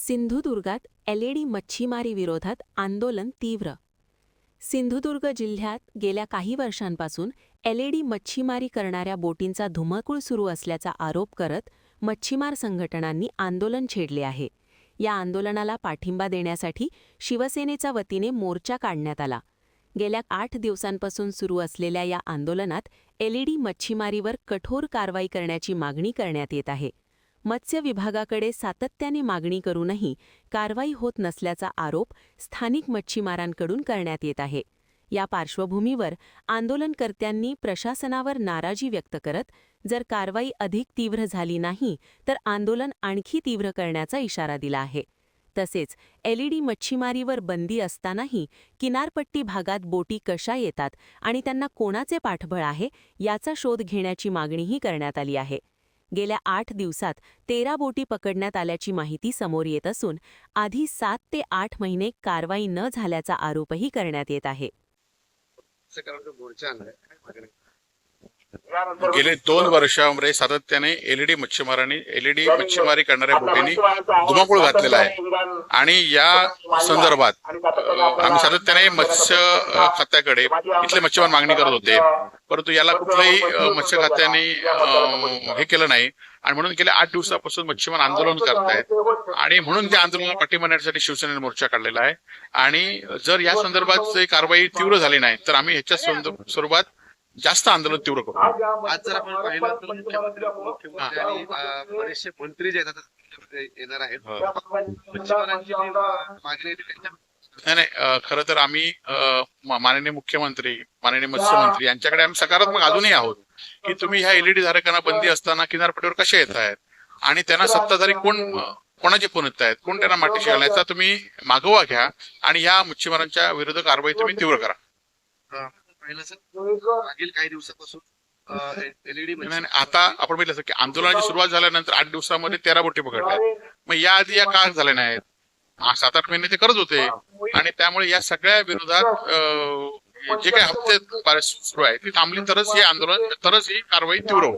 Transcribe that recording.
सिंधुदुर्गात एलईडी मच्छीमारी विरोधात आंदोलन तीव्र. सिंधुदुर्ग जिल्ह्यात गेल्या काही वर्षांपासून एलईडी मच्छीमारी करणाऱ्या बोटींचा धुमाकूळ सुरू असल्याचा आरोप करत मच्छीमार संघटनांनी आंदोलन छेडले आहे. या आंदोलनाला पाठिंबा देण्यासाठी शिवसेनेच्या वतीने मोर्चा काढण्यात आला. गेल्या 8 दिवसांपासून सुरू असलेल्या या आंदोलनात एलईडी मच्छीमारीवर कठोर कारवाई करण्याची मागणी करण्यात येत आहे. मत्स्य विभागाकडे सातत्याने मागणी करूनही कारवाई होत नसल्याचा आरोप स्थानिक मच्छीमारांकडून करण्यात येत आहे. या पार्श्वभूमीवर आंदोलनकर्त्यांनी प्रशासनावर नाराजी व्यक्त करत जर कारवाई अधिक तीव्र झाली नाही तर आंदोलन आणखी तीव्र करण्याचा इशारा दिला आहे. तसेच एलईडी मच्छीमारीवर बंदी असतानाही किनारपट्टी भागात बोटी कशा येतात आणि त्यांना कोणाचे पाठबळ आहे याचा शोध घेण्याची मागणीही करण्यात आली आहे. गेल्या 8 दिवसात 13 बोटी पकडण्यात आल्याची माहिती समोर येत असून आधी 7 ते 8 महिने कारवाई न झाल्याचा आरोपही करण्यात येत आहे. गेले 2 वर्षांमध्ये सातत्याने एलईडी मच्छीमारी करणाऱ्या बोटींनी धुमाकूळ घातलेला आहे आणि या संदर्भात आम्ही सातत्याने मत्स्य खात्याकडे इथले मच्छीमार मागणी करत होते, परंतु याला कुठल्याही मत्स्य खात्याने हे केलं नाही आणि म्हणून गेल्या 8 दिवसापासून मच्छीमार आंदोलन करतायत आणि म्हणून त्या आंदोलनाला पाठिंबा देण्यासाठी शिवसेनेने मोर्चा काढलेला आहे. आणि जर या संदर्भात कारवाई तीव्र झाली नाही तर आम्ही ह्याच्या स्वरूपात जास्त आंदोलन तीव्र करू. आज जर आपण पाहिलं तर मुख्यमंत्री आणि बरेचसे मंत्री जे येणार आहेत, मच्छीमारांची मागणी नाही, खरं तर आम्ही माननीय मुख्यमंत्री, माननीय मत्स्यमंत्री यांच्याकडे आम्ही सकारात्मक अजूनही आहोत की तुम्ही ह्या एलईडी धारकांना बंदी असताना किनारपट्टीवर कसे येत आहेत आणि त्यांना सत्ताधारी कोणाचे फोन येत आहेत, कोण त्यांना माठीशी घालायचा तुम्ही मागोवा घ्या आणि ह्या मच्छीमारांच्या विरुद्ध कारवाई तुम्ही तीव्र करा. मागील काही दिवसापासून एलईडी आता आपण बघितलं की आंदोलनाची सुरुवात झाल्यानंतर 8 दिवसामध्ये 13 बोटी पकडल्या. मग या आधी या का झाल्या नाहीत? 7-8 महिने ते करत होते आणि त्यामुळे या सगळ्या विरोधात जे काही हप्ते सुरू आहे ती थांबली तरच हे आंदोलन, तरच ही कारवाई तीव्र होईल.